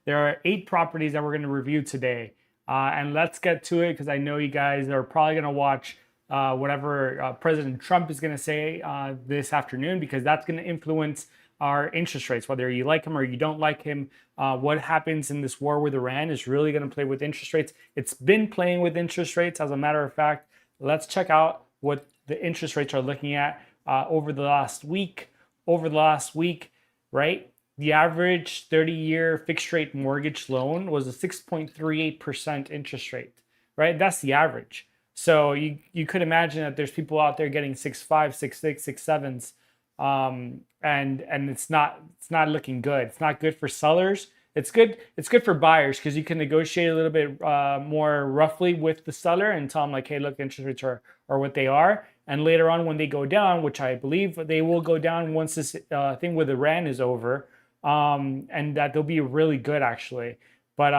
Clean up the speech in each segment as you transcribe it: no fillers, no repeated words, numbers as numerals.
There are 8 properties that we're going to review today. And let's get to it because I know you guys are probably going to watch whatever President Trump is going to say this afternoon, because that's going to influence our interest rates, whether you like him or you don't like him. What happens in this war with Iran is really going to play with interest rates. It's been playing with interest rates, as a matter of fact. Let's check out what the interest rates are looking at over the last week. Over the last week, right? The average 30-year fixed rate mortgage loan was a 6.38% interest rate, right? That's the average. So you could imagine that there's people out there getting 6.5, 6.6, 6.7s, and it's not looking good. It's not good for sellers. It's good for buyers because you can negotiate a little bit more roughly with the seller and tell them like, hey, look, interest rates are what they are. And later on, when they go down, which I believe they will go down once this thing with Iran is over, and that they'll be really good actually. But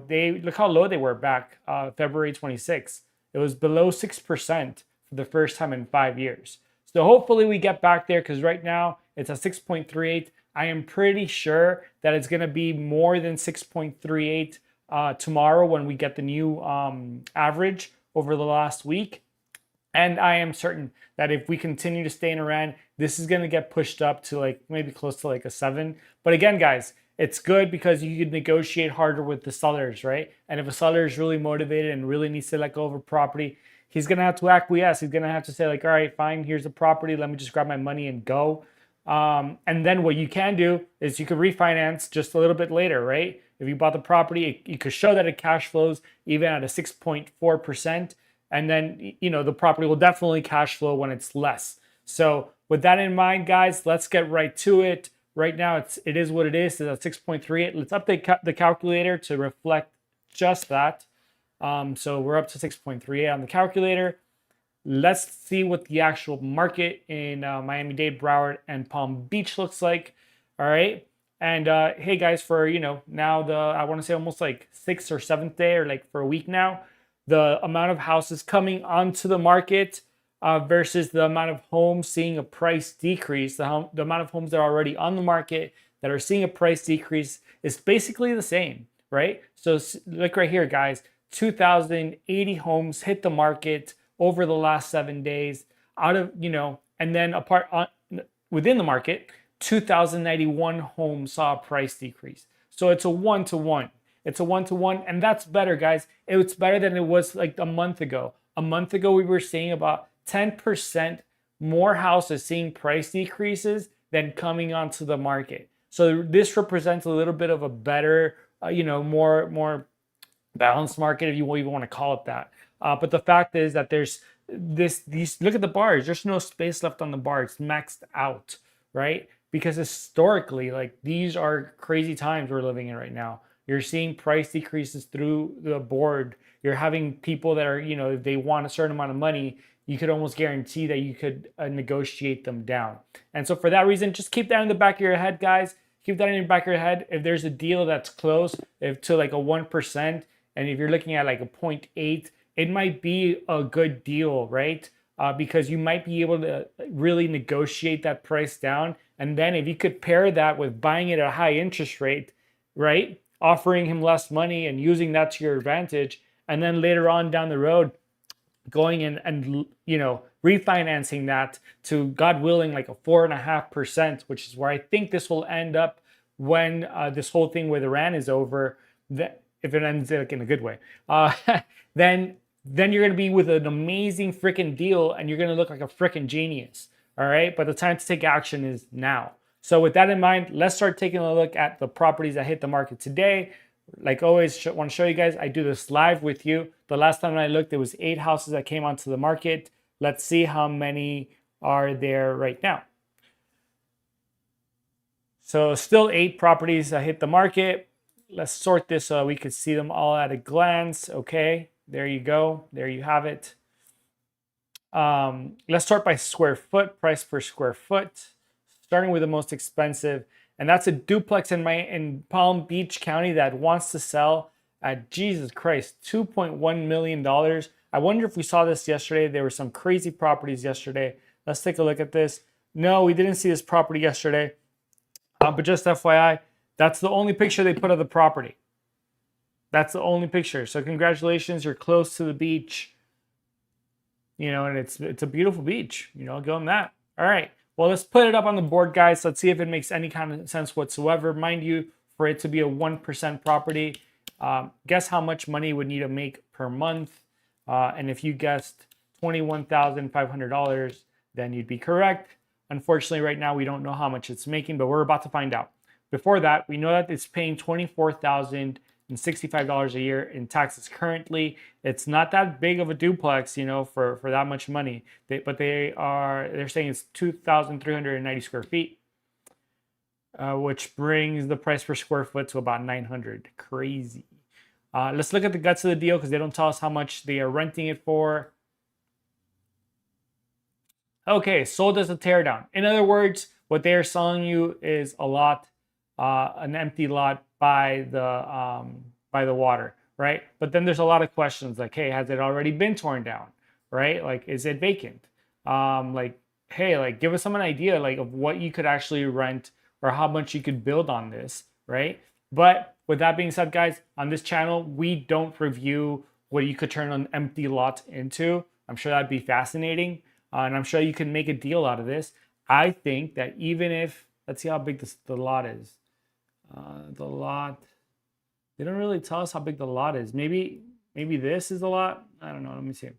they look how low they were back February 26th. It was below 6% for the first time in 5 years. So hopefully we get back there, because right now it's at 6.38. I am pretty sure that it's going to be more than 6.38 tomorrow when we get the new average over the last week. And I am certain that if we continue to stay in Iran, this is going to get pushed up to like maybe close to like a 7. But again, guys, it's good because you could negotiate harder with the sellers, right? And if a seller is really motivated and really needs to let go of a property, he's going to have to acquiesce. He's going to have to say like, all right, fine, here's the property. Let me just grab my money and go. And then what you can do is you could refinance just a little bit later, right? If you bought the property, you could show that it cash flows even at a 6.4%. And then, the property will definitely cash flow when it's less. So with that in mind, guys, let's get right to it. Right now, it is what it is. It's at 6.38. Let's update the calculator to reflect just that. So we're up to 6.38 on the calculator. Let's see what the actual market in Miami-Dade, Broward, and Palm Beach looks like. All right. And hey, guys, for, now I want to say almost like 6th or 7th day, or like for a week now, the amount of houses coming onto the market versus the amount of homes seeing a price decrease, the amount of homes that are already on the market that are seeing a price decrease is basically the same, right? So look right here, guys, 2,080 homes hit the market over the last 7 days out of, and then within the market, 2,091 homes saw a price decrease. So it's a 1-to-1. It's a 1-to-1, and that's better, guys. It's better than it was like a month ago. A month ago, we were seeing about 10% more houses seeing price decreases than coming onto the market. So this represents a little bit of a better, more balanced market, if you even want to call it that. But the fact is that there's these. Look at the bars. There's no space left on the bar. It's maxed out, right? Because historically, like, these are crazy times we're living in right now. You're seeing price decreases through the board. You're having people that are, if they want a certain amount of money, you could almost guarantee that you could negotiate them down. And so for that reason, just keep that in the back of your head, guys. Keep that in the back of your head. If there's a deal that's close to like a 1%, and if you're looking at like a 0.8, it might be a good deal, right? Because you might be able to really negotiate that price down. And then if you could pair that with buying it at a high interest rate, right? Offering him less money and using that to your advantage. And then later on down the road, going in and refinancing that to, God willing, like a 4.5%, which is where I think this will end up when this whole thing with Iran is over. That if it ends like in a good way, then you're going to be with an amazing freaking deal, and you're going to look like a freaking genius. All right. But the time to take action is now. So with that in mind, let's start taking a look at the properties that hit the market today. Like always, want to show you guys, I do this live with you. The last time I looked, there was 8 houses that came onto the market. Let's see how many are there right now. So still 8 properties that hit the market. Let's sort this so we could see them all at a glance. Okay, there you go. There you have it. Let's start by square foot, price per square foot. Starting with the most expensive, and that's a duplex in Palm Beach County that wants to sell at, Jesus Christ, $2.1 million. I wonder if we saw this yesterday. There were some crazy properties yesterday. Let's take a look at this. No, we didn't see this property yesterday. But just FYI, That's the only picture they put of the property. That's the only picture. So congratulations, you're close to the beach. You know, and it's a beautiful beach. You know, I'll give them that. All right. Well, let's put it up on the board, guys. Let's see if it makes any kind of sense whatsoever. Mind you, for it to be a 1% property, guess how much money you would need to make per month. And if you guessed $21,500, then you'd be correct. Unfortunately, right now, we don't know how much it's making, but we're about to find out. Before that, we know that it's paying $24,065 a year in taxes currently. It's not that big of a duplex, you know, for that much money. But they're saying it's 2,390 square feet, which brings the price per square foot to about 900. Crazy. Let's look at the guts of the deal because they don't tell us how much they are renting it for. Okay, sold as a teardown. In other words, what they are selling you is a lot, an empty lot by the water, right? But then there's a lot of questions like, hey, has it already been torn down, right? Like, is it vacant? Like, hey, like, give us some idea like of what you could actually rent or how much you could build on this, right? But with that being said, guys, on this channel, we don't review what you could turn an empty lot into. I'm sure that'd be fascinating. And I'm sure you can make a deal out of this. I think that even if, let's see how big the lot is. The lot, they don't really tell us how big the lot is. Maybe this is the lot. I don't know. Let me see.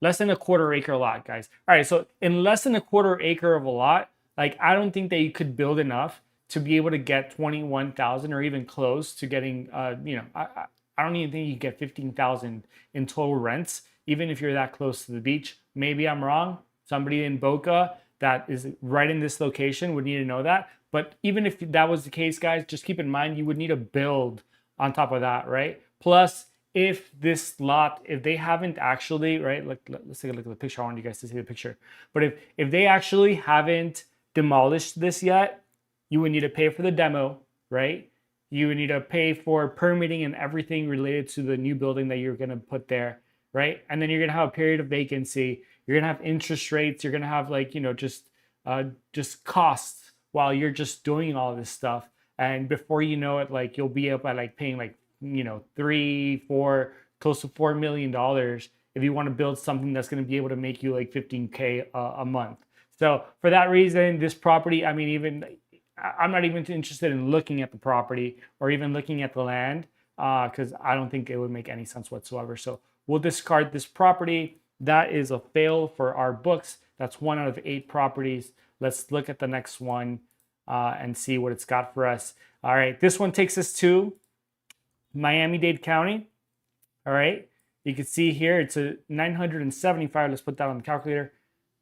Less than a quarter acre lot, guys. All right. So in less than a quarter acre of a lot, like I don't think that you could build enough to be able to get 21,000 or even close to getting, you know, I don't even think you get 15,000 in total rents, even if you're that close to the beach. Maybe I'm wrong. Somebody in Boca that is right in this location would need to know that. But even if that was the case, guys, just keep in mind you would need to build on top of that, right? Plus, if this lot, if they haven't actually, right, let's take a look at the picture. I want you guys to see the picture. But if they actually haven't demolished this yet, you would need to pay for the demo, right? You would need to pay for permitting and everything related to the new building that you're going to put there, right? And then you're going to have a period of vacancy. You're going to have interest rates. You're going to have like, you know, just costs while you're just doing all this stuff. And before you know it, like you'll be up at like paying like, you know, close to $4 million if you want to build something that's going to be able to make you like 15K a month. So for that reason, this property, I mean, I'm not even interested in looking at the property or even looking at the land because I don't think it would make any sense whatsoever. So we'll discard this property. That is a fail for our books. That's 1 out of 8 properties. Let's look at the next one and see what it's got for us. All right, this one takes us to Miami-Dade County. All right, you can see here it's a 975. Let's put that on the calculator.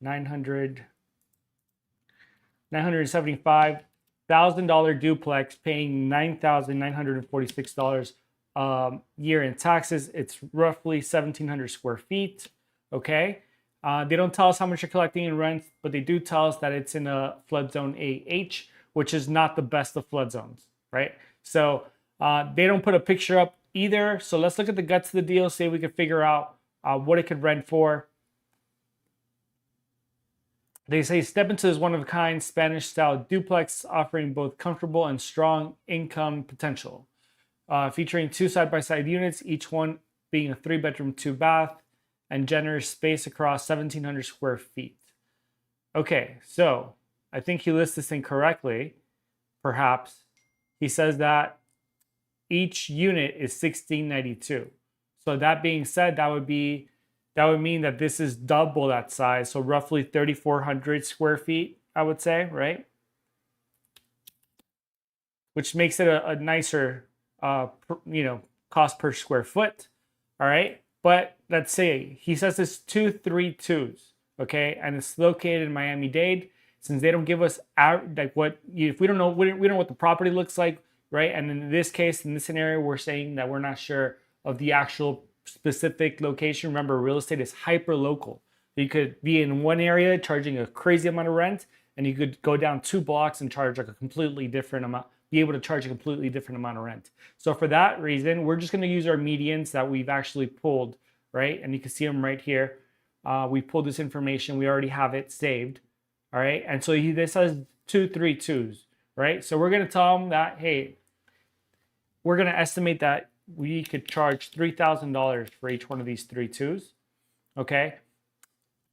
$975,000 duplex paying $9,946 a year in taxes. It's roughly 1,700 square feet. Okay. They don't tell us how much you're collecting in rent, but they do tell us that it's in a flood zone AH, which is not the best of flood zones, right? So they don't put a picture up either. So let's look at the guts of the deal, see if we can figure out what it could rent for. They say step into this one-of-a-kind Spanish-style duplex offering both comfortable and strong income potential. Featuring 2 side-by-side units, each one being a 3-bedroom, 2-bath, and generous space across 1,700 square feet. Okay, so I think he lists this incorrectly, perhaps. He says that each unit is $1,692. So that being said, that would mean that this is double that size, so roughly 3,400 square feet, I would say, right? Which makes it a nicer, cost per square foot, all right? But let's say he says it's 232s, okay, and it's located in Miami-Dade. Since they don't give us if we don't know what the property looks like, right? And in this case, in this scenario, we're saying that we're not sure of the actual specific location. Remember, real estate is hyper local. You could be in one area charging a crazy amount of rent, and you could go down 2 blocks and charge like a completely different amount, be able to charge a completely different amount of rent. So for that reason, we're just going to use our medians that we've actually pulled, right? And you can see them right here. We pulled this information. We already have it saved, all right? And so this has 232s, right? So we're going to tell them that, hey, we're going to estimate that we could charge $3,000 for each one of these 3.2s, okay?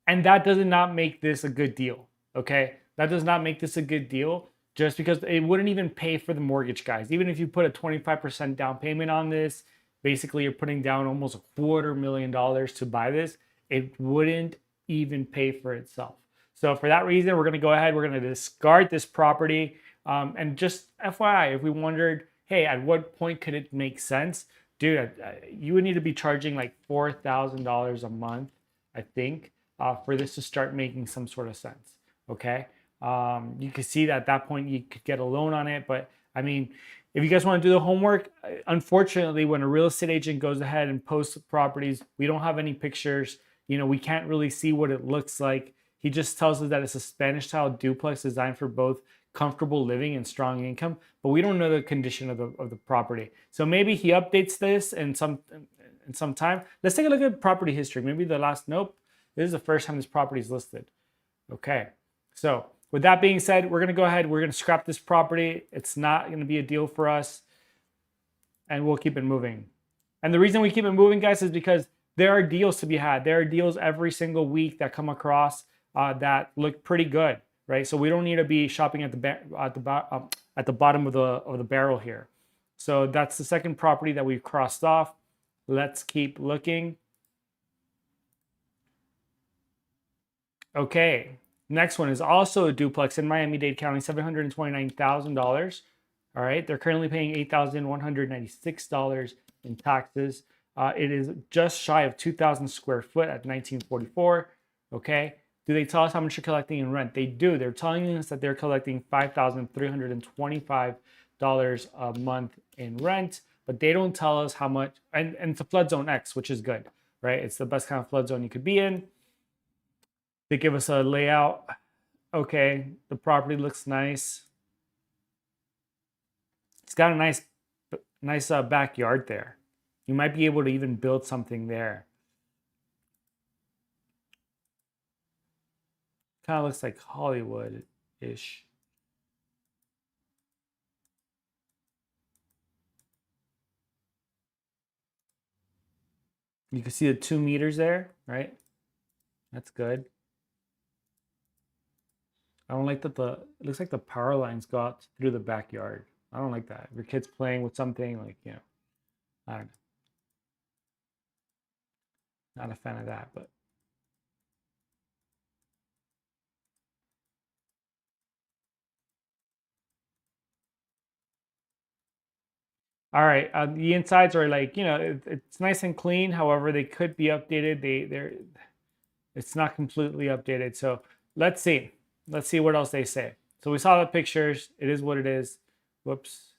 And that does not make this a good deal, okay? That does not make this a good deal just because it wouldn't even pay for the mortgage, guys. Even if you put a 25% down payment on this, basically you're putting down almost $250,000 to buy this. It wouldn't even pay for itself. So for that reason, we're going to go ahead, we're going to discard this property. And just FYI, if we wondered, hey, at what point could it make sense? Dude, you would need to be charging like $4,000 a month, I think, for this to start making some sort of sense, okay? You can see that at that point you could get a loan on it, but I mean, if you guys want to do the homework, unfortunately, when a real estate agent goes ahead and posts properties, we don't have any pictures. You know, we can't really see what it looks like. He just tells us that it's a Spanish-style duplex designed for both comfortable living and strong income, but we don't know the condition of the property. So maybe he updates this in some time. Let's take a look at property history. Maybe the last, nope. This is the first time this property is listed. Okay, so with that being said, we're going to go ahead. We're going to scrap this property. It's not going to be a deal for us, and we'll keep it moving. And the reason we keep it moving, guys, is because there are deals to be had. There are deals every single week that come across that look pretty good, right? So we don't need to be shopping at the bottom of the barrel here. So that's the second property that we've crossed off. Let's keep looking. Okay, next one is also a duplex in Miami-Dade County, $729,000. All right, they're currently paying $8,196 in taxes. It is just shy of 2,000 square foot at 1944. Okay, do they tell us how much you're collecting in rent? They do. They're telling us that they're collecting $5,325 a month in rent, but they don't tell us how much. And it's a flood zone X, which is good, right? It's the best kind of flood zone you could be in. They give us a layout. Okay, the property looks nice. It's got a nice backyard there. You might be able to even build something there. Kind of looks like Hollywood-ish. You can see the 2 meters there, right? That's good. I don't like that it looks like the power lines got through the backyard. I don't like that. If your kid's playing with something, like, you know, I don't know. Not a fan of that, but. All right, the insides are like, you know, it's nice and clean. However, they could be updated. It's not completely updated. So let's see. Let's see what else they say. So we saw the pictures. It is what it is. Whoops.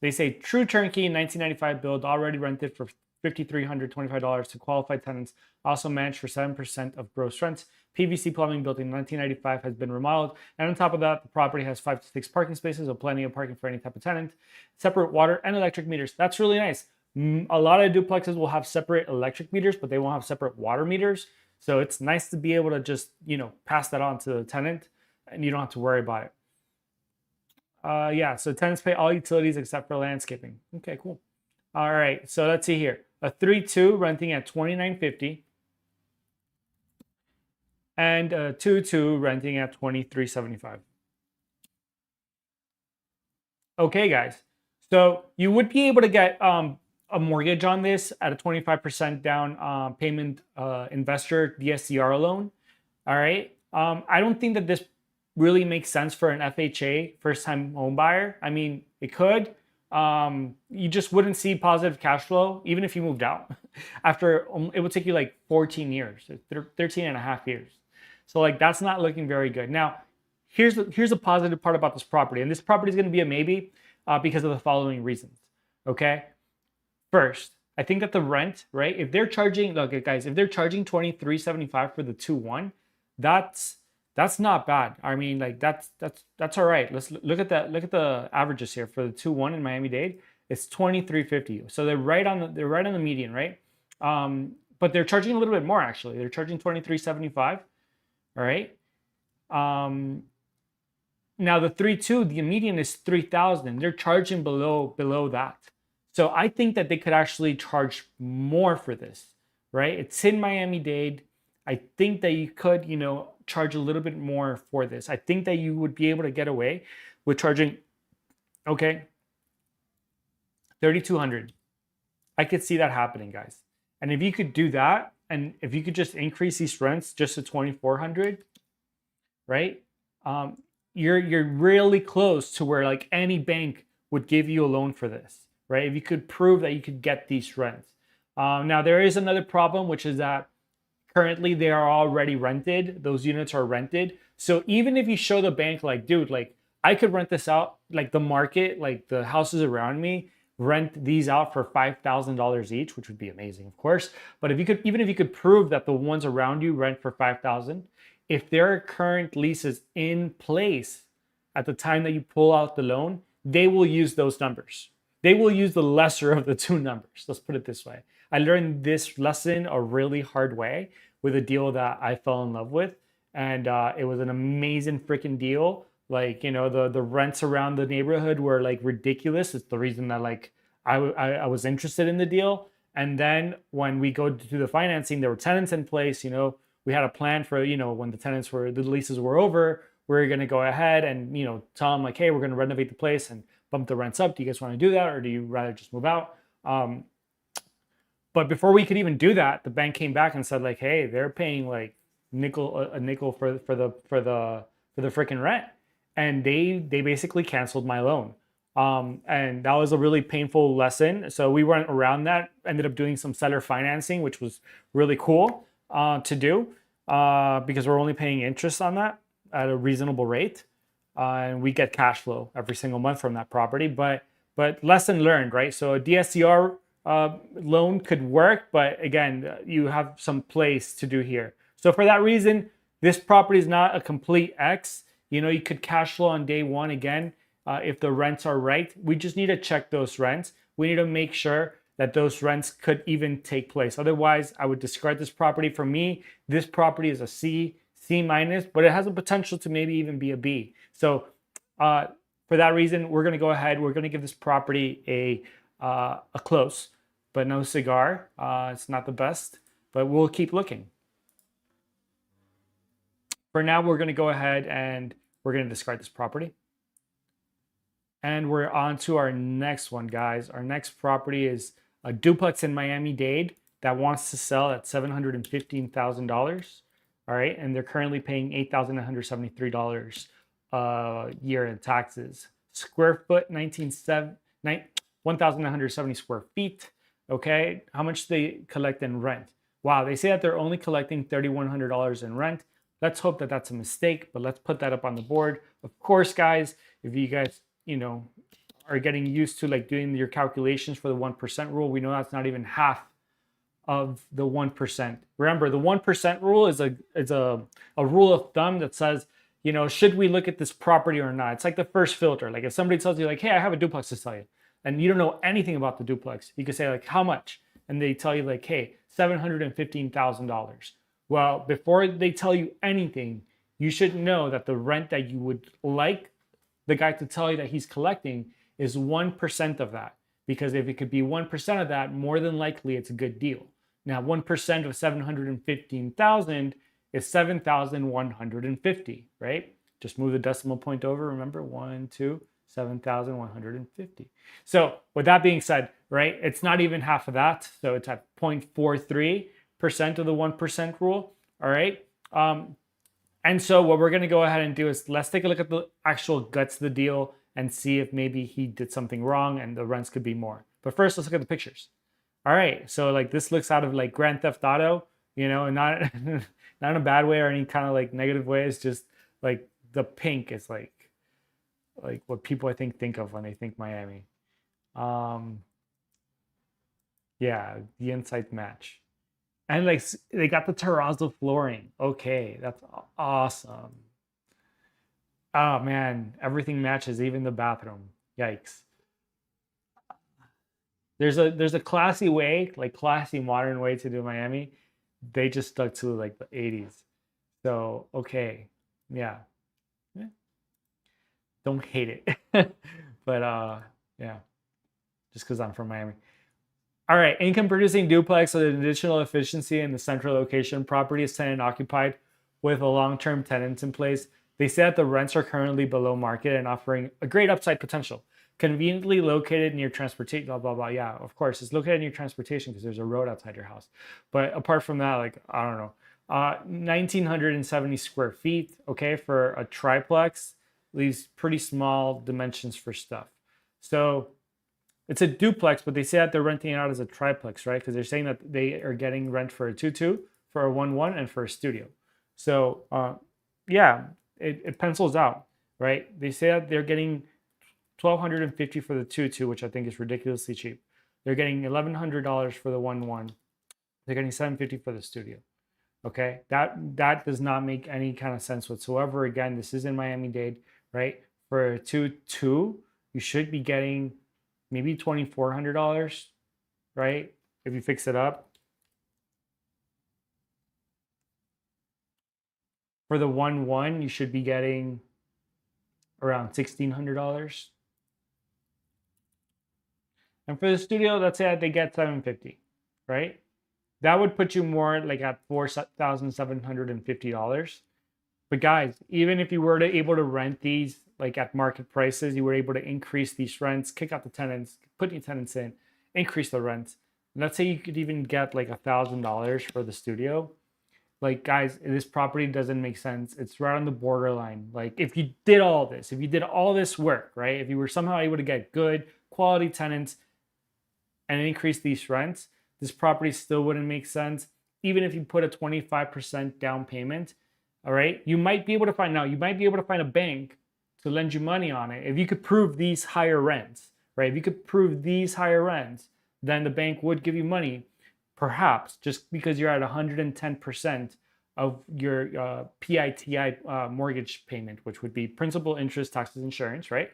They say true turnkey 1995 build, already rented for $5,325 to qualified tenants, also managed for 7% of gross rents. PVC plumbing built in 1995 has been remodeled. And on top of that, the property has 5 to 6 parking spaces, so plenty of parking for any type of tenant. Separate water and electric meters. That's really nice. A lot of duplexes will have separate electric meters, but they won't have separate water meters. So it's nice to be able to just, you know, pass that on to the tenant and you don't have to worry about it. Yeah, so tenants pay all utilities except for landscaping. Okay, cool. All right, so let's see here. A 3.2 renting at $29.50 and a 2.2 renting at $23.75. Okay, guys. So you would be able to get a mortgage on this at a 25% down payment investor DSCR loan. All right. I don't think that this really makes sense for an FHA, first time home buyer. I mean, it could. You just wouldn't see positive cash flow even if you moved out. After it would take you like 14 years, 13 and a half years. So like that's not looking very good. Now, here's a positive part about this property, and this property is going to be a maybe because of the following reasons. Okay, first, I think that the rent, right? If they're charging, look, guys, if they're charging $23.75 for the 2.1, that's not bad. I mean, like that's all right. Let's look at that. Look at the averages here for the 2.1 in Miami-Dade. It's $23.50. So they're right on the median, right? But they're charging a little bit more actually. They're charging $23.75. All right. Now the 3.2, the median is 3,000. They're charging below that. So I think that they could actually charge more for this, right? It's in Miami-Dade. I think that you could, charge a little bit more for this. I think that you would be able to get away with charging, okay, 3,200. I could see that happening, guys. And if you could do that, and if you could just increase these rents just to 2,400, right? You're really close to where like any bank would give you a loan for this, right? If you could prove that you could get these rents. Now there is another problem, which is that currently they are already rented. Those units are rented. So even if you show the bank like, dude, like I could rent this out, like the market, like the houses around me, rent these out for $5,000 each, which would be amazing, of course. But if you could, even if you could prove that the ones around you rent for 5,000, if there are current leases in place at the time that you pull out the loan, they will use those numbers. They will use the lesser of the two numbers. Let's put it this way. I learned this lesson a really hard way with a deal that I fell in love with. And it was an amazing freaking deal. Like, the rents around the neighborhood were like ridiculous. It's the reason that like I was interested in the deal. And then when we go to the financing, there were tenants in place, we had a plan for, when the leases were over, we're going to go ahead and, tell them like, hey, we're going to renovate the place and bump the rents up. Do you guys want to do that? Or do you rather just move out? But before we could even do that, the bank came back and said like, hey, they're paying like a nickel for the freaking rent. And they basically canceled my loan. And that was a really painful lesson. So we went around that, ended up doing some seller financing, which was really cool to do because we're only paying interest on that at a reasonable rate. And we get cash flow every single month from that property. But lesson learned, right? So a DSCR loan could work, but again, you have some place to do here. So for that reason, this property is not a complete X. You could cash flow on day one again if the rents are right. We just need to check those rents. We need to make sure that those rents could even take place. Otherwise, I would discard this property. For me, this property is a C minus, but it has a potential to maybe even be a B. So for that reason, we're going to go ahead. We're going to give this property a close, but no cigar. It's not the best, but we'll keep looking. For now, we're going to go ahead and we're going to discard this property. And we're on to our next one, guys. Our next property is a duplex in Miami-Dade that wants to sell at $715,000. All right. And they're currently paying $8,173 a year in taxes. Square foot, 1,970 square feet. Okay. How much do they collect in rent? Wow. They say that they're only collecting $3,100 in rent. Let's hope that that's a mistake, but let's put that up on the board. Of course, guys, if you guys, are getting used to like doing your calculations for the 1% rule, we know that's not even half of the 1%. Remember, the 1% rule is a rule of thumb that says, should we look at this property or not? It's like the first filter. Like if somebody tells you like, hey, I have a duplex to sell you, and you don't know anything about the duplex, you could say like, how much? And they tell you like, hey, $715,000. Well, before they tell you anything, you should know that the rent that you would like the guy to tell you that he's collecting is 1% of that. Because if it could be 1% of that, more than likely it's a good deal. Now, 1% of 715,000 is 7,150, right? Just move the decimal point over. Remember, 7,150. So with that being said, right, it's not even half of that. So it's at 0.43% of the 1% rule. All right. And so what we're going to go ahead and do is let's take a look at the actual guts of the deal and see if maybe he did something wrong and the rents could be more. But first, let's look at the pictures. All right. So like this looks out of like Grand Theft Auto, and not, not in a bad way or any kind of like negative way. It's just like the pink is like what people I think of when they think Miami. Yeah, the inside match. And like they got the terrazzo flooring. Okay, that's awesome. Oh man, everything matches, even the bathroom. Yikes. There's a classy way, like classy modern way to do Miami. They just stuck to like the 80s. So okay, Yeah. Yeah. Don't hate it. But yeah, just because I'm from Miami. All right, income producing duplex with an additional efficiency in the central location. Property is tenant occupied with a long-term tenant in place. They say that the rents are currently below market and offering a great upside potential. Conveniently located near transportation, blah, blah, blah. Yeah, of course, it's located near transportation because there's a road outside your house. But apart from that, like, I don't know, 1,970 square feet, okay, for a triplex, leaves pretty small dimensions for stuff. So it's a duplex, but they say that they're renting it out as a triplex, right? Because they're saying that they are getting rent for a 2-2, for a 1-1, and for a studio. So yeah, it pencils out, right? They say that they're getting $1,250 for the 2-2, which I think is ridiculously cheap. They're getting $1,100 for the 1-1. They're getting $750 for the studio. Okay, that does not make any kind of sense whatsoever. Again, this is in Miami-Dade, right? For a 2-2, you should be getting maybe $2,400, right? If you fix it up. For the 1-1, you should be getting around $1,600. And for the studio, let's say that they get $750, right? That would put you more like at $4,750. But guys, even if you were able to rent these like at market prices, you were able to increase these rents, kick out the tenants, put new tenants in, increase the rents. Let's say you could even get like $1,000 for the studio. Like, guys, this property doesn't make sense. It's right on the borderline. Like, if you did all this, if you did all this work, right? If you were somehow able to get good quality tenants and increase these rents, this property still wouldn't make sense. Even if you put a 25% down payment, all right, you might be able to find a bank to lend you money on it. If you could prove these higher rents, right? If you could prove these higher rents, then the bank would give you money, perhaps, just because you're at 110% of your PITI mortgage payment, which would be principal, interest, taxes, insurance, right?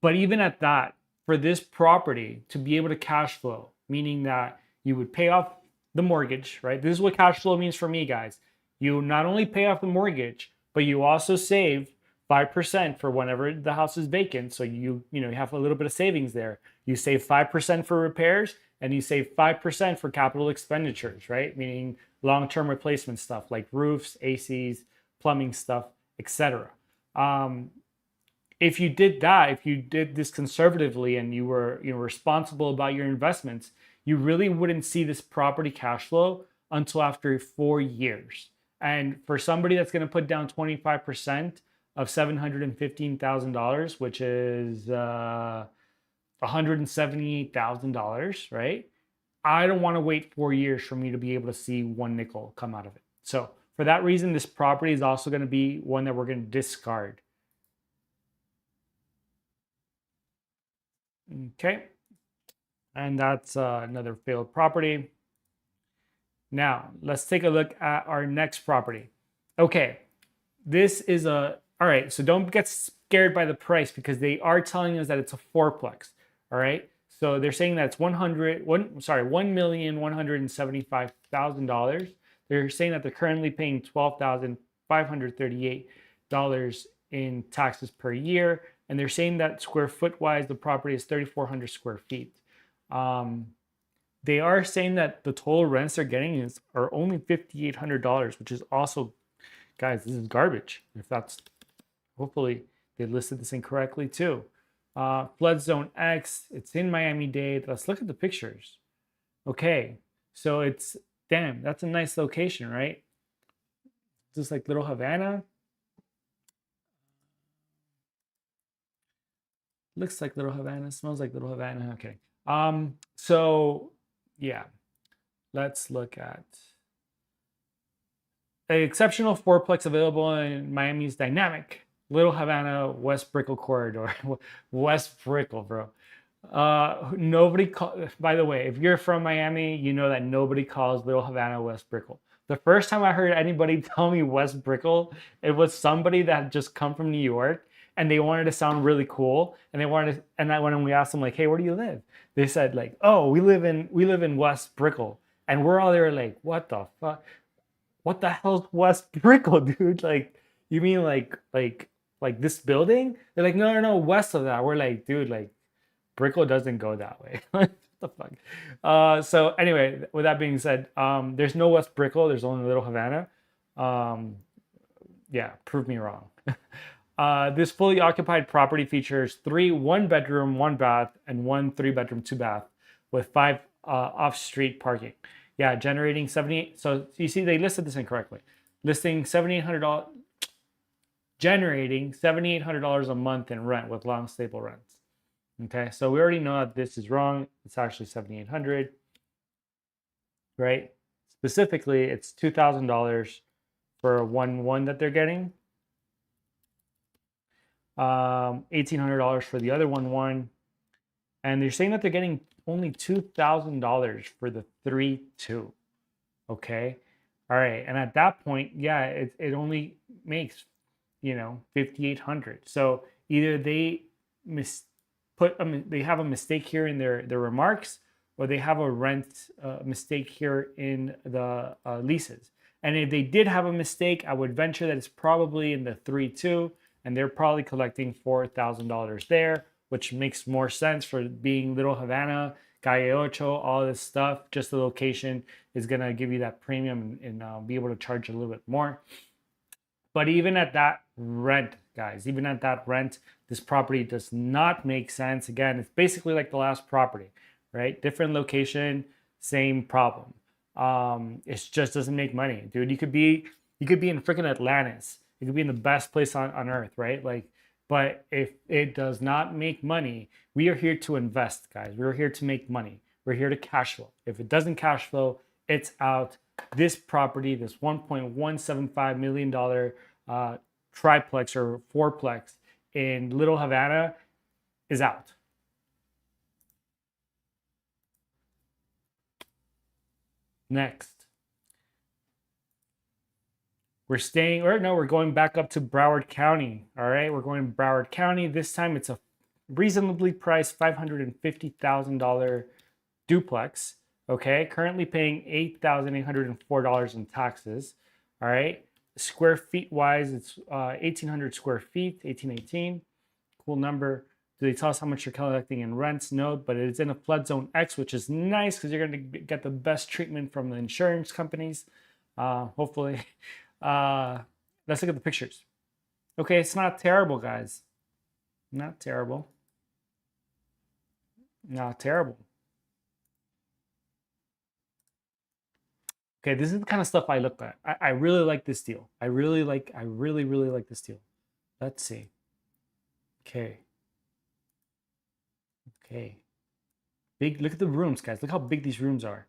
But even at that, for this property to be able to cash flow, meaning that you would pay off the mortgage, right? This is what cash flow means for me, guys. You not only pay off the mortgage, but you also save 5% for whenever the house is vacant. So you have a little bit of savings there. You save 5% for repairs and you save 5% for capital expenditures, right? Meaning long-term replacement stuff like roofs, ACs, plumbing stuff, etc. If you did that, if you did this conservatively and you were responsible about your investments, you really wouldn't see this property cash flow until after 4 years. And for somebody that's going to put down 25% of $715,000, which is $178,000, right? I don't want to wait 4 years for me to be able to see one nickel come out of it. So for that reason, this property is also going to be one that we're going to discard. Okay. And that's another failed property. Now, let's take a look at our next property. Okay, this is all right, so don't get scared by the price because they are telling us that it's a fourplex, all right? So they're saying that it's $1,175,000. They're saying that they're currently paying $12,538 in taxes per year, and they're saying that square foot wise, the property is 3,400 square feet. They are saying that the total rents they're getting are only $5,800, which is also, guys, this is garbage. If that's, hopefully they listed this incorrectly too. Flood zone X, it's in Miami-Dade. Let's look at the pictures. Okay, so it's, damn, that's a nice location, right? Just like Little Havana. Looks like Little Havana, smells like Little Havana. Okay. So yeah, let's look at an exceptional fourplex available in Miami's dynamic Little Havana West Brickell corridor. West Brickell, bro. By the way, if you're from Miami, you know that nobody calls Little Havana West Brickell. The first time I heard anybody tell me West Brickell, it was somebody that had just come from New York and they wanted to sound really cool. And when we asked them like, hey, where do you live? They said like, oh, we live in West Brickell. And we're all there like, what the fuck? What the hell's West Brickell, dude? Like, you mean like this building? They're like, no, no, no, west of that. We're like, dude, like Brickell doesn't go that way. What the fuck? So anyway, with that being said, there's no West Brickell. There's only Little Havana. Um, yeah, prove me wrong. This fully occupied property features 3 1-bedroom, 1-bath, and 1 3-bedroom, 2-bath with 5 off-street parking. Yeah, generating 78. So you see, they listed this incorrectly. Listing $7,800, generating $7,800 a month in rent with long stable rents. Okay, so we already know that this is wrong. It's actually 7,800, right? Specifically, it's $2,000 for a 1-1 that they're getting. $1,800 for the other 1-1, and they're saying that they're getting only $2,000 for the 3-2. Okay, all right, and at that point, yeah, it only makes, you know, 5,800. So either they they have a mistake here in their remarks, or they have a rent mistake here in the leases. And if they did have a mistake, I would venture that it's probably in the 3-2, and they're probably collecting $4,000 there, which makes more sense for being Little Havana, Calle Ocho, all this stuff. Just the location is gonna give you that premium and be able to charge a little bit more. But even at that rent, guys, even at that rent, this property does not make sense. Again, it's basically like the last property, right? Different location, same problem. It just doesn't make money, dude. You could be in freaking Atlantis. You could be in the best place on earth, right? Like, but if it does not make money, we are here to invest, guys. We're here to make money. We're here to cash flow. If it doesn't cash flow, it's out. This property, this $1.175 million triplex or fourplex in Little Havana is out. Next. We're going back up to Broward County. All right, we're going to Broward County. This time it's a reasonably priced $550,000 duplex. Okay, currently paying $8,804 in taxes. All right, square feet wise, it's 1,800 square feet, 1818. Cool number. Do they tell us how much you're collecting in rents? No, but it's in a flood zone X, which is nice because you're going to get the best treatment from the insurance companies, hopefully. Let's look at the pictures. Okay, it's not terrible, guys. Not terrible. Not terrible. Okay, this is the kind of stuff I look at. I really like this deal. I really, really like this deal. Let's see. Okay. Okay. Big, look at the rooms, guys. Look how big these rooms are.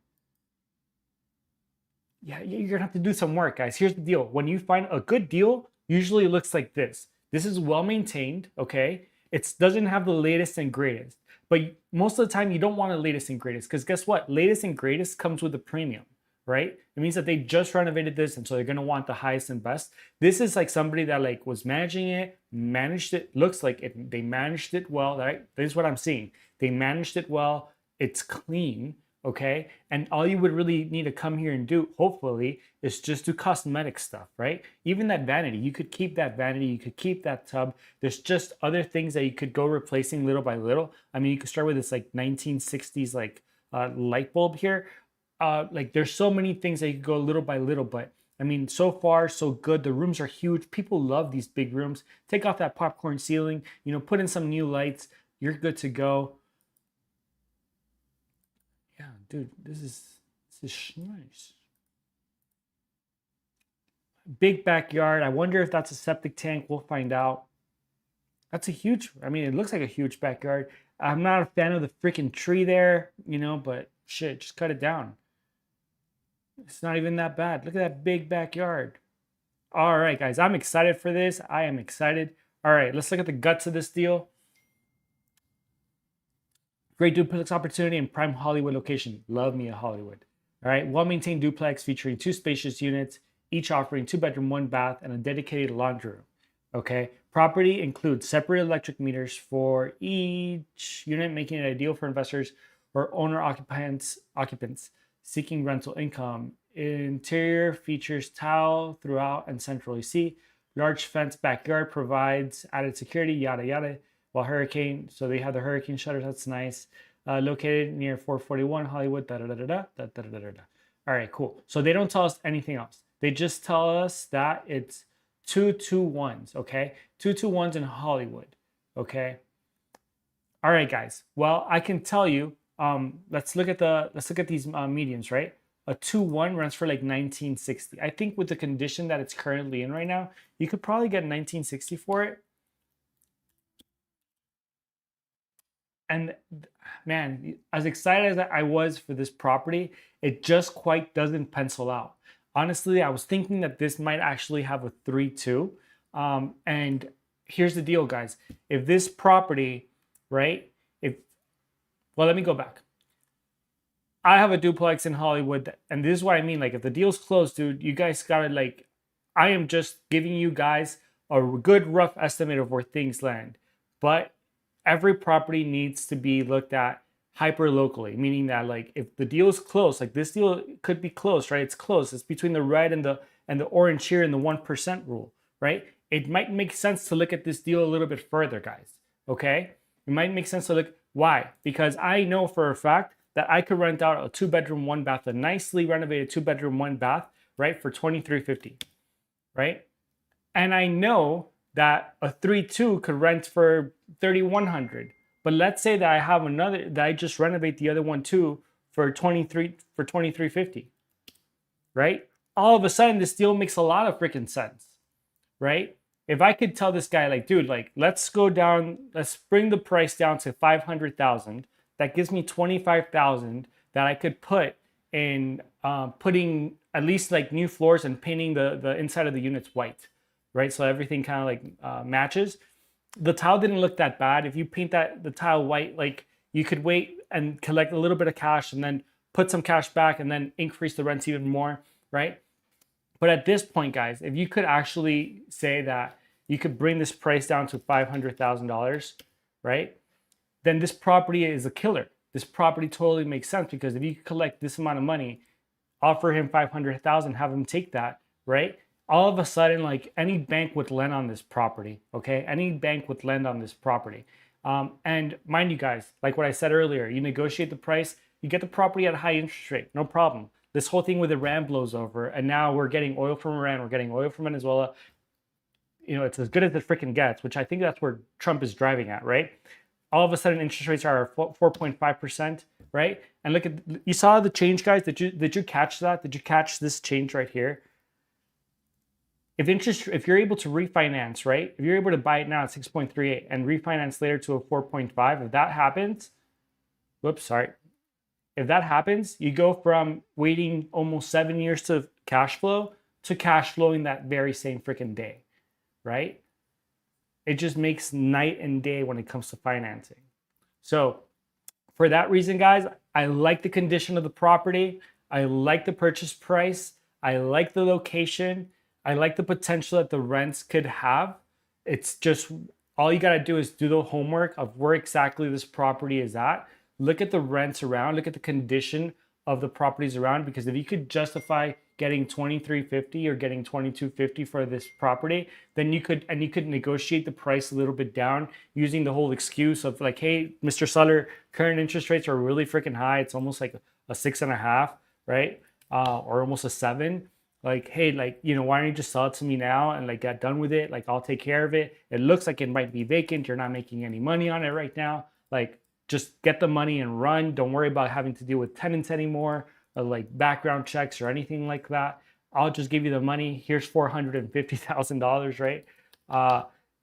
Yeah, you're gonna have to do some work, guys. Here's the deal. When you find a good deal, usually it looks like this. This is well maintained, okay? It doesn't have the latest and greatest. But most of the time, you don't want the latest and greatest because guess what? Latest and greatest comes with a premium, right? It means that they just renovated this, and so they're gonna want the highest and best. This is like somebody that like was managing it, managed it. Looks like it, they managed it well, right? This is what I'm seeing. They managed it well. It's clean. Okay, and all you would really need to come here and do, hopefully, is just do cosmetic stuff, right? Even that vanity, you could keep that vanity, you could keep that tub. There's just other things that you could go replacing little by little. I mean, you could start with this like 1960s like light bulb here. Like there's so many things that you could go little by little, but I mean, so far so good. The rooms are huge. People love these big rooms. Take off that popcorn ceiling, you know, put in some new lights. You're good to go. Yeah, dude, this is nice. Big backyard. I wonder if that's a septic tank. We'll find out. That's a huge, I mean, it looks like a huge backyard. I'm not a fan of the freaking tree there, you know, but shit, just cut it down. It's not even that bad. Look at that big backyard. All right, guys, I'm excited for this. I am excited. All right, let's look at the guts of this deal. Great duplex opportunity in prime Hollywood location. Love me a Hollywood. All right, well-maintained duplex featuring 2 spacious units, each offering 2-bedroom, 1-bath, and a dedicated laundry room. Okay, property includes separate electric meters for each unit, making it ideal for investors or owner occupants seeking rental income. Interior features tile throughout and central AC. Large fence backyard provides added security, yada yada. While hurricane, so they have the hurricane shutters, that's nice. Located near 441 Hollywood, da da da da da da da da da da. All right, cool. So they don't tell us anything else. They just tell us that it's 221s, okay? 221s in Hollywood, okay? All right, guys. Well, I can tell you. Let's look at these medians, right? A 2-1 runs for like 1960. I think with the condition that it's currently in right now, you could probably get 1960 for it. And man, as excited as I was for this property, it just quite doesn't pencil out. Honestly, I was thinking that this might actually have a 3-2. And here's the deal, guys. If this property, right? Well, let me go back. I have a duplex in Hollywood, and this is what I mean. Like, if the deal's closed, dude, you guys gotta like. I am just giving you guys a good rough estimate of where things land, but every property needs to be looked at hyper locally, meaning that like if the deal is close, like this deal could be close, right? It's close. It's between the red and the orange here in the 1% rule, right? It might make sense to look at this deal a little bit further, guys. Okay, it might make sense to look. Why? Because I know for a fact that I could rent out a 2-bedroom, 1-bath, a nicely renovated 2-bedroom, 1-bath, right, for $2,350, right? And I know that a 3-2 could rent for $3,100. But let's say that I have another that I just renovate the other one too for $2,350, right? All of a sudden, this deal makes a lot of freaking sense, right? If I could tell this guy, like, dude, like, let's bring the price down to 500,000. That gives me 25,000 that I could put in putting at least like new floors and painting the inside of the units white, right? So everything kind of like matches. The tile didn't look that bad. If you paint the tile white, like you could wait and collect a little bit of cash and then put some cash back and then increase the rents even more, right? But at this point, guys, if you could actually say that you could bring this price down to $500,000, right? Then this property is a killer. This property totally makes sense because if you collect this amount of money, offer him 500,000, have him take that, right? All of a sudden, like any bank would lend on this property, okay? Any bank would lend on this property. And mind you guys, like what I said earlier, you negotiate the price, you get the property at a high interest rate, no problem. This whole thing with Iran blows over, and now we're getting oil from Iran, we're getting oil from Venezuela. You know, it's as good as it freaking gets, which I think that's where Trump is driving at, right? All of a sudden, interest rates are 4.5%, right? And look at, you saw the change, guys. Did you catch that? Did you catch this change right here? If you're able to refinance, right? If you're able to buy it now at 6.38 and refinance later to a 4.5, if that happens, whoops, sorry. If that happens, you go from waiting almost 7 years to cash flow to cash flowing that very same freaking day, right? It just makes night and day when it comes to financing. So for that reason, guys, I like the condition of the property. I like the purchase price. I like the location. I like the potential that the rents could have. It's just all you got to do is do the homework of where exactly this property is at. Look at the rents around. Look at the condition of the properties around, because if you could justify getting $2,350 or getting $2,250 for this property, then you could negotiate the price a little bit down using the whole excuse of like, hey, Mr. Seller, current interest rates are really freaking high. It's almost like a 6.5, right? Or almost a 7. Like, hey, like, you know, why don't you just sell it to me now and like get done with it? Like, I'll take care of it. It looks like it might be vacant. You're not making any money on it right now. Like, just get the money and run. Don't worry about having to deal with tenants anymore, or like background checks or anything like that. I'll just give you the money. Here's $450,000, right?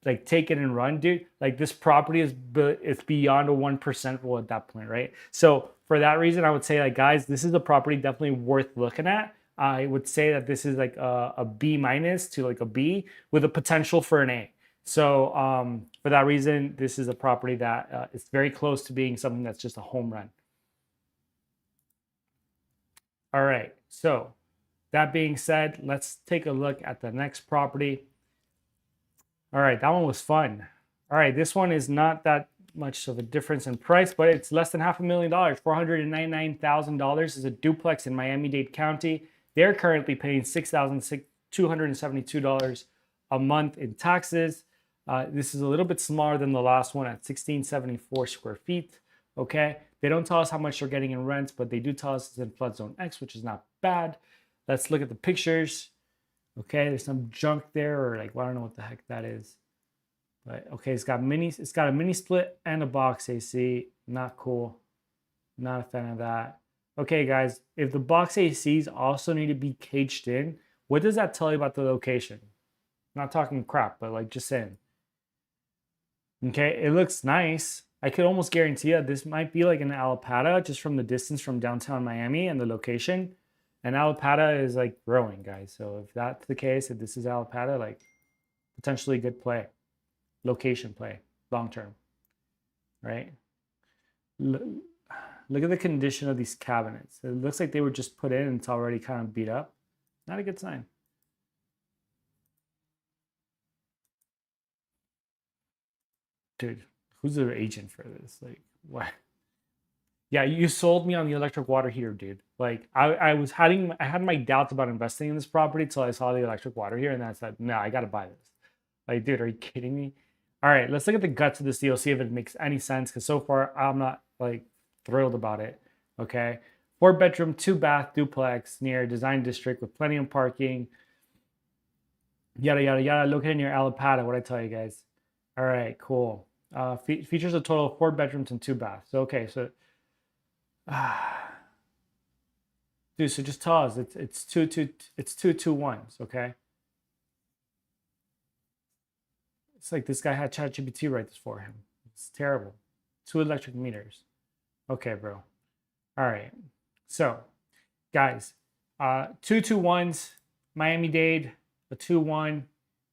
Like, take it and run, dude. Like, this property it's beyond a 1% rule at that point, right? So for that reason, I would say, like, guys, this is a property definitely worth looking at. I would say that this is like a B- to like a B with a potential for an A. So for that reason, this is a property that is very close to being something that's just a home run. All right, so that being said, let's take a look at the next property. All right, that one was fun. All right, this one is not that much of a difference in price, but it's less than $500,000. $499,000 is a duplex in Miami-Dade County. They're currently paying $6,272 a month in taxes. This is a little bit smaller than the last one at 1674 square feet. Okay, they don't tell us how much they're getting in rent, but they do tell us it's in flood zone X, which is not bad. Let's look at the pictures. Okay, there's some junk there, or like, well, I don't know what the heck that is. But okay, it's got a mini split and a box AC. Not cool. Not a fan of that. Okay, guys, if the box ACs also need to be caged in, what does that tell you about the location? I'm not talking crap, but like just saying. Okay, it looks nice. I could almost guarantee you this might be like an Alapata just from the distance from downtown Miami and the location. And Alapata is like growing, guys. So if that's the case, if this is Alapata, like potentially good play, location play, long term, right? Look at the condition of these cabinets. It looks like they were just put in and it's already kind of beat up. Not a good sign. Dude, who's the agent for this? Like, what? Yeah, you sold me on the electric water heater, dude. Like, I had my doubts about investing in this property until I saw the electric water heater, and I said, no, I gotta buy this. Like, dude, are you kidding me? All right, let's look at the guts of this deal, see if it makes any sense, because so far I'm not like thrilled about it. Okay, 4-bedroom, 2-bath duplex near Design District with plenty of parking. Yada yada yada. Located near Alapata. What I tell you guys? All right, cool. Features a total of 4 bedrooms and 2 baths. So, okay, so dude, so just tell us it's two 2-2-1s, okay? It's like this guy had ChatGPT write this for him. It's terrible. 2 electric meters. Okay, bro. All right. So, guys, 2-2-1s, Miami-Dade, a 2-1,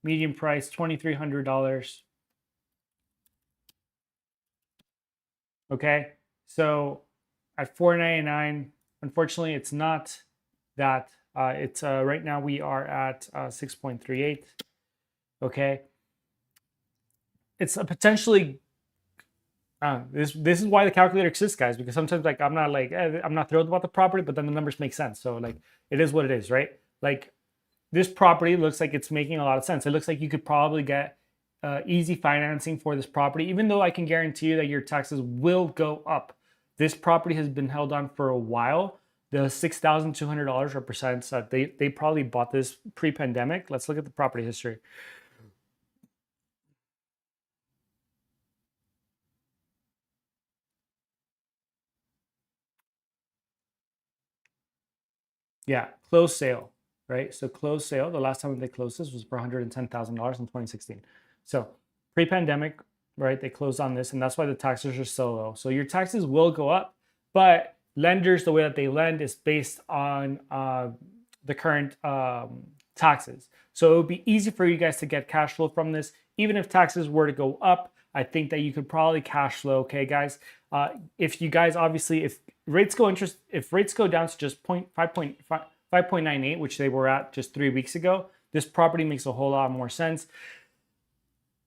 median price $2,300. Okay, so at $499, unfortunately, it's not that. It's right now we are at 6.38. Okay, it's a potentially. This is why the calculator exists, guys, because sometimes like I'm not thrilled about the property, but then the numbers make sense. So like it is what it is, right? Like this property looks like it's making a lot of sense. It looks like you could probably get easy financing for this property, even though I can guarantee you that your taxes will go up. This property has been held on for a while. The $6,200 represents that they probably bought this pre-pandemic. Let's look at the property history. Yeah, closed sale, right? So closed sale, the last time they closed this was for $110,000 in 2016. So pre-pandemic, right, they closed on this, and that's why the taxes are so low. So your taxes will go up, but lenders, the way that they lend is based on the current taxes. So it would be easy for you guys to get cash flow from this. Even if taxes were to go up, I think that you could probably cash flow, okay, guys? If you guys, obviously, if rates go down to just 5.98, which they were at just 3 weeks ago, this property makes a whole lot more sense.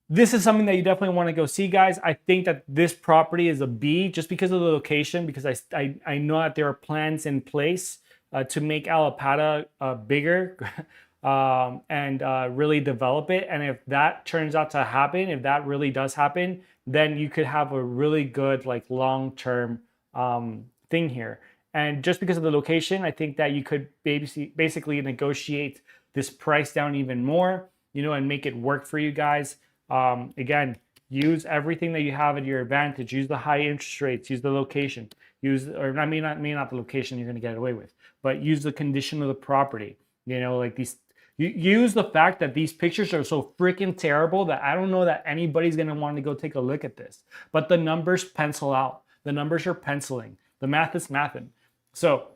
This is something that you definitely want to go see, guys. I think that this property is a B just because of the location, because I know that there are plans in place to make Alapata bigger and really develop it. And if that turns out to happen, if that really does happen, then you could have a really good like long-term thing here. And just because of the location, I think that you could basically negotiate this price down even more, you know, and make it work for you guys. Again, use everything that you have at your advantage. Use the high interest rates, use the location, not the location you're going to get away with, but use the condition of the property. You know, like use the fact that these pictures are so freaking terrible that I don't know that anybody's going to want to go take a look at this. But the numbers pencil out. The numbers are penciling. The math is mathing. So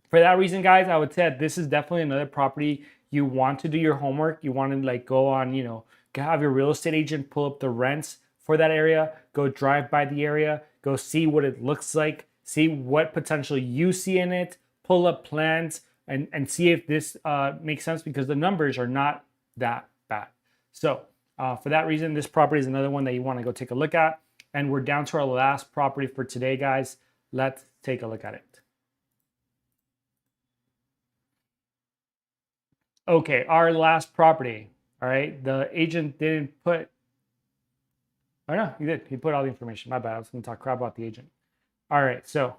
for that reason, guys, I would say that this is definitely another property you want to do your homework. You want to like go on, you know, have your real estate agent pull up the rents for that area, go drive by the area, go see what it looks like, see what potential you see in it, pull up plans, and see if this makes sense, because the numbers are not that bad. So for that reason, this property is another one that you want to go take a look at. And we're down to our last property for today, guys. Let's take a look at it. Okay, our last property. All right, the agent didn't put, oh no, he did. He put all the information. My bad. I was going to talk crap about the agent. All right, so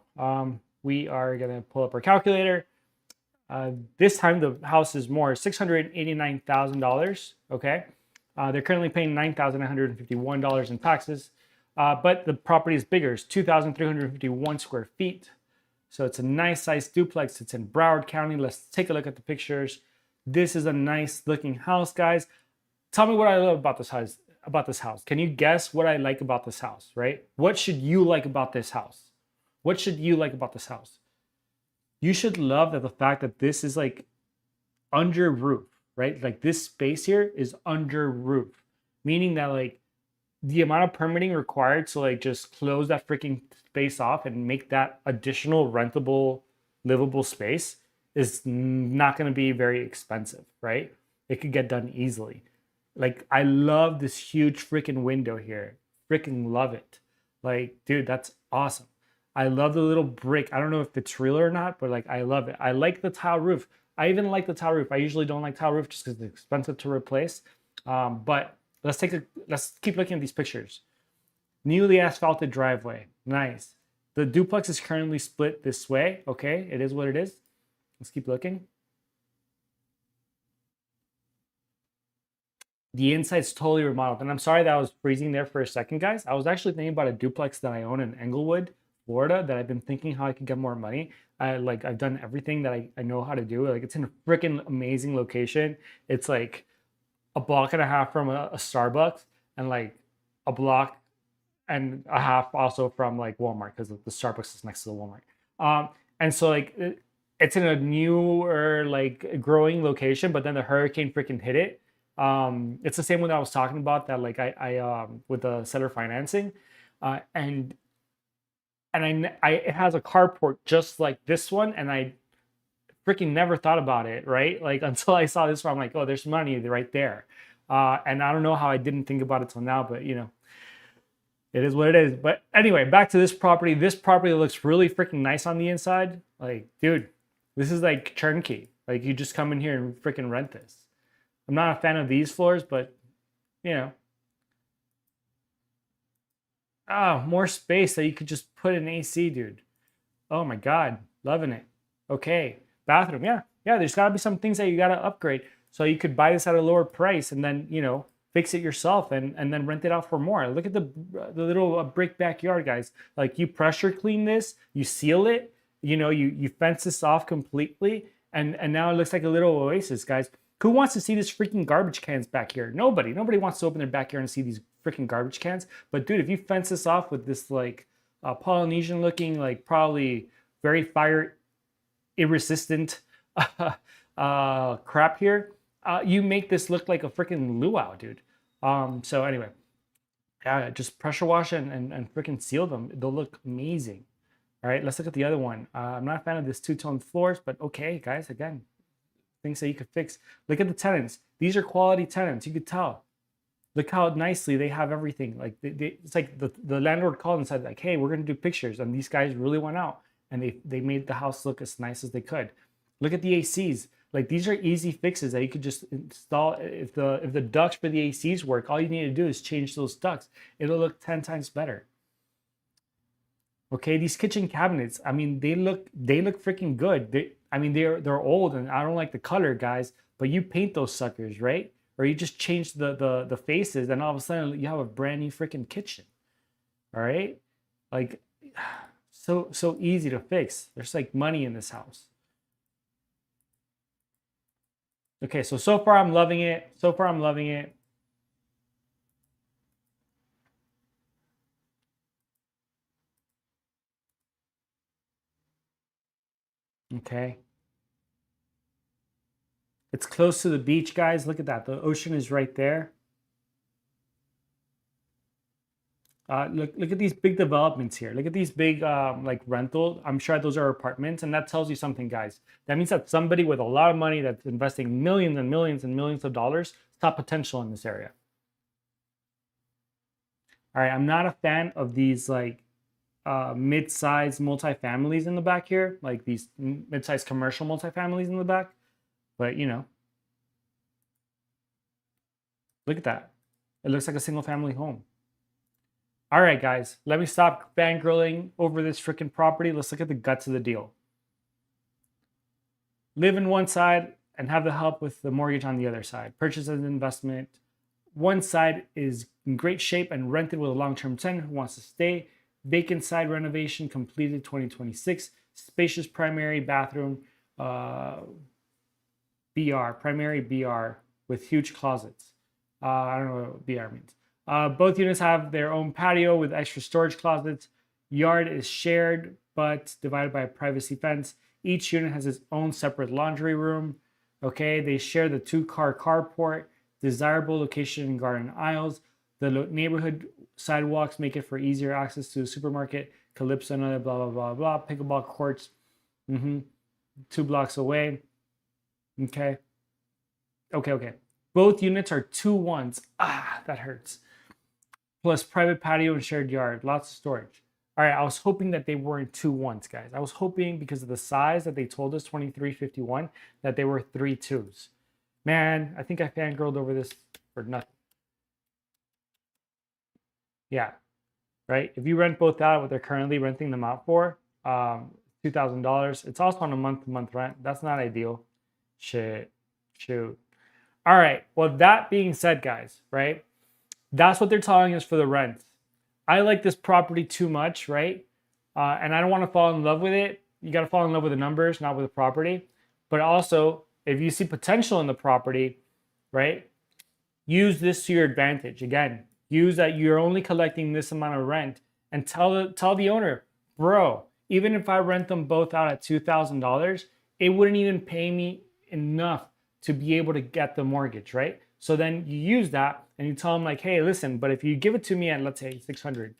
we are going to pull up our calculator. This time the house is more, $689,000. Okay, they're currently paying $9,951 in taxes, but the property is bigger. It's 2,351 square feet. So it's a nice size duplex. It's in Broward County. Let's take a look at the pictures. This is a nice looking house, guys. Tell me what I love about this house. Can you guess what I like about this house, right? What should you like about this house? What should you like about this house? You should love that the fact that this is like under roof, right? Like this space here is under roof, meaning that like the amount of permitting required to like just close that freaking space off and make that additional rentable, livable space is not going to be very expensive, right? It could get done easily. Like, I love this huge freaking window here. Freaking love it. Like, dude, that's awesome. I love the little brick. I don't know if it's real or not, but like, I love it. I like the tile roof. I even like the tile roof. I usually don't like tile roof just because it's expensive to replace. But let's keep looking at these pictures. Newly asphalted driveway. Nice. The duplex is currently split this way. Okay, it is what it is. Let's keep looking. The inside's totally remodeled. And I'm sorry that I was freezing there for a second, guys. I was actually thinking about a duplex that I own in Englewood, Florida, that I've been thinking how I could get more money. I've done everything that I know how to do. Like, it's in a freaking amazing location. It's like a block and a half from a Starbucks, and like a block and a half also from like Walmart, because the Starbucks is next to the Walmart. And so like it's in a newer, like, growing location, but then the hurricane freaking hit it. It's the same one that I was talking about, that like I with the seller financing, and it has a carport just like this one, and I freaking never thought about it, right? Like, until I saw this one, I'm like, oh, there's money right there. And I don't know how I didn't think about it till now, but you know, it is what it is. But anyway, back to this property. This property looks really freaking nice on the inside. Like, dude, this is like turnkey. Like, you just come in here and freaking rent this. I'm not a fan of these floors, but you know. Oh, more space that you could just put an AC, dude. Oh my God, loving it. Okay, bathroom, yeah. There's gotta be some things that you gotta upgrade. So you could buy this at a lower price and then, you know, fix it yourself and then rent it out for more. Look at the little brick backyard, guys. Like, you pressure clean this, you seal it, you know, you fence this off completely, and now it looks like a little oasis, guys. Who wants to see this freaking garbage cans back here? Nobody wants to open their backyard and see these freaking garbage cans. But dude, if you fence this off with this like Polynesian looking, like probably very fire resistant crap here, you make this look like a freaking luau, dude. So anyway, just pressure wash and freaking seal them. They'll look amazing. All right, let's look at the other one. I'm not a fan of this two-tone floors, but okay, guys, again, things that you could fix. Look at the tenants. These are quality tenants. You could tell. Look how nicely they have everything. Like, it's like the landlord called and said, like, hey, we're going to do pictures. And these guys really went out and they made the house look as nice as they could. Look at the ACs. Like, these are easy fixes that you could just install. If the ducts for the ACs work, all you need to do is change those ducts. It'll look 10 times better. Okay, these kitchen cabinets, I mean, they look freaking good. They're old and I don't like the color, guys, but you paint those suckers, right? Or you just change the faces and all of a sudden you have a brand new freaking kitchen. All right? Like, so easy to fix. There's like money in this house. Okay, so far I'm loving it. So far I'm loving it. Okay. It's close to the beach, guys. Look at that. The ocean is right there. Look at these big developments here. Look at these big like rental. I'm sure those are apartments, and that tells you something, guys. That means that somebody with a lot of money that's investing millions and millions and millions of dollars saw potential in this area. All right, I'm not a fan of these like mid-sized multifamilies in the back here, like these mid-sized commercial multifamilies in the back. But you know, look at that. It looks like a single family home. All right, guys, let me stop fangirling over this freaking property. Let's look at the guts of the deal. Live in one side and have the help with the mortgage on the other side. Purchase as an investment. One side is in great shape and rented with a long-term tenant who wants to stay. Vacant side renovation completed 2026. Spacious primary bathroom, primary BR with huge closets. I don't know what BR means. Both units have their own patio with extra storage closets. Yard is shared but divided by a privacy fence. Each unit has its own separate laundry room. Okay, they share the 2-car carport. Desirable location in garden aisles. The neighborhood sidewalks make it for easier access to the supermarket. Calypso, another blah, blah, blah, blah. Pickleball courts, 2 blocks away. Okay. Both units are 2-1s. That hurts. Plus private patio and shared yard. Lots of storage. All right, I was hoping that they weren't 2-1s, guys. I was hoping because of the size that they told us, 2351, that they were 3-2s. Man, I think I fangirled over this for nothing. Yeah, right? If you rent both out what they're currently renting them out for, $2,000. It's also on a month-to-month rent. That's not ideal. Shoot. All right, well, that being said, guys, right? That's what they're telling us for the rent. I like this property too much, right? And I don't want to fall in love with it. You got to fall in love with the numbers, not with the property. But also, if you see potential in the property, right? Use this to your advantage. Again, use that you're only collecting this amount of rent and tell the owner, bro, even if I rent them both out at $2,000, it wouldn't even pay me enough to be able to get the mortgage, right? So then you use that and you tell them like, hey, listen, but if you give it to me at, let's say 600,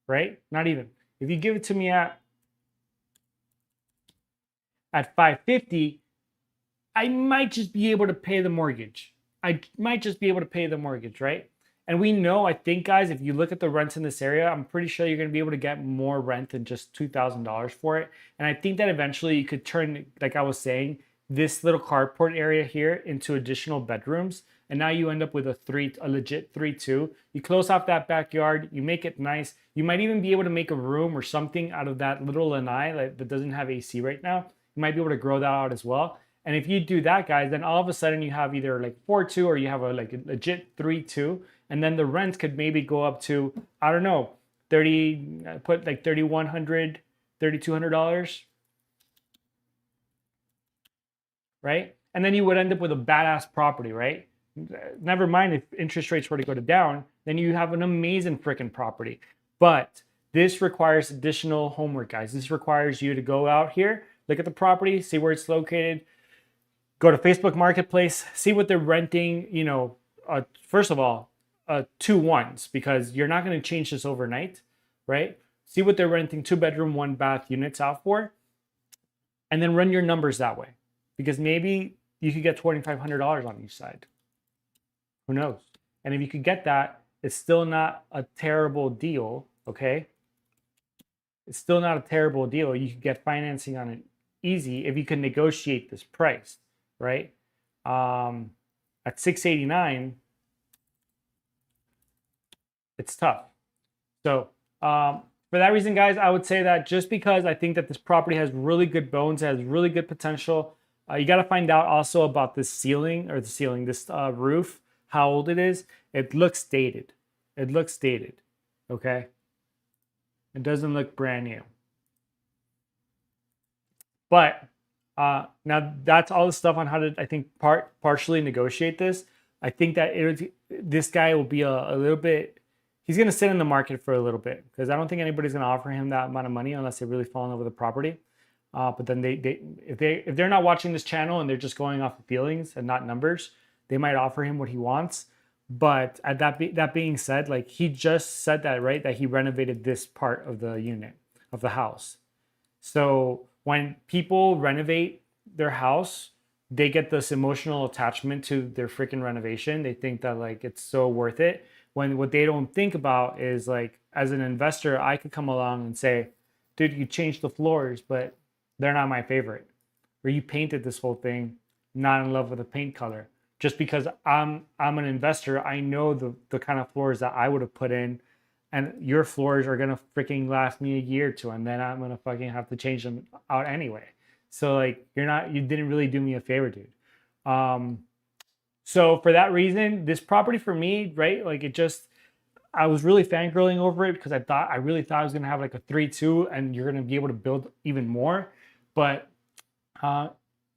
right? Not even. If you give it to me at 550, I might just be able to pay the mortgage. Right? And we know, I think, guys, if you look at the rents in this area, I'm pretty sure you're going to be able to get more rent than just $2,000 for it. And I think that eventually you could turn, like I was saying, this little carport area here into additional bedrooms. And now you end up with a legit 3-2. You close off that backyard, you make it nice. You might even be able to make a room or something out of that little lanai that doesn't have AC right now. You might be able to grow that out as well. And if you do that, guys, then all of a sudden you have either like 4-2 or you have a legit 3-2. And then the rent could maybe go up to, I don't know, put like $3,100, $3,200, right? And then you would end up with a badass property, right? Never mind if interest rates were to go down, then you have an amazing freaking property. But this requires additional homework, guys. This requires you to go out here, look at the property, see where it's located, go to Facebook Marketplace, see what they're renting, first of all, 2-1s, because you're not going to change this overnight, right? See what they're renting 2-bedroom, 1-bath units out for, and then run your numbers that way, because maybe you could get $2,500 on each side. Who knows? And if you could get that, it's still not a terrible deal, okay? It's still not a terrible deal. You could get financing on it easy if you can negotiate this price, right? At $689, it's tough. So for that reason, guys, I would say that just because I think that this property has really good bones, has really good potential, you got to find out also about this this roof, how old it is. It looks dated. Okay? It doesn't look brand new. But now that's all the stuff on how to, I think, partially negotiate this. I think that this guy will be a little bit, he's going to sit in the market for a little bit, because I don't think anybody's going to offer him that amount of money unless they really fall in love with the property. But then if they're not watching this channel and they're just going off of feelings and not numbers, they might offer him what he wants. But at that being said, like he just said that, right, that he renovated this part of the unit of the house. So when people renovate their house, they get this emotional attachment to their freaking renovation. They think that like it's so worth it. when what they don't think about is like, as an investor, I could come along and say, dude, you changed the floors, but they're not my favorite. Or you painted this whole thing, not in love with the paint color. Just because I'm an investor, I know the kind of floors that I would have put in, and your floors are gonna freaking last me a year or two, and then I'm gonna fucking have to change them out anyway. So like, you didn't really do me a favor, dude. So for that reason, this property for me, right? Like I was really fangirling over it because I really thought I was gonna have like a 3-2, and you're gonna be able to build even more. But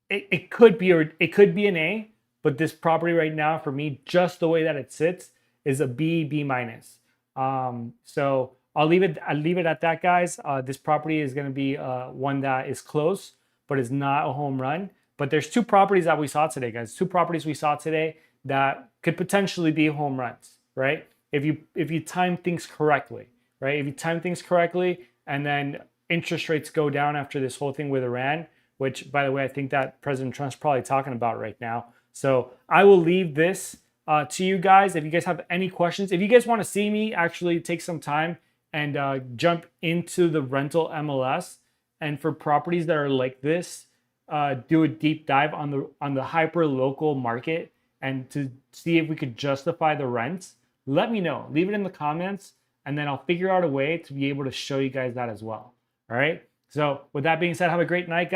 it could be, or it could be an A. But this property right now, for me, just the way that it sits, is a B minus. So I'll leave it at that, guys. This property is gonna be one that is close, but is not a home run. But there's two properties that we saw today, guys. Two properties we saw today that could potentially be home runs, right? If you time things correctly, right? If you time things correctly, and then interest rates go down after this whole thing with Iran, which, by the way, I think that President Trump's probably talking about right now. So I will leave this to you guys. If you guys have any questions, if you guys want to see me actually take some time and jump into the rental MLS, and for properties that are like this, do a deep dive on the hyper local market, and to see if we could justify the rents, let me know. Leave it in the comments, and then I'll figure out a way to be able to show you guys that as well. All right. So with that being said, have a great night, guys.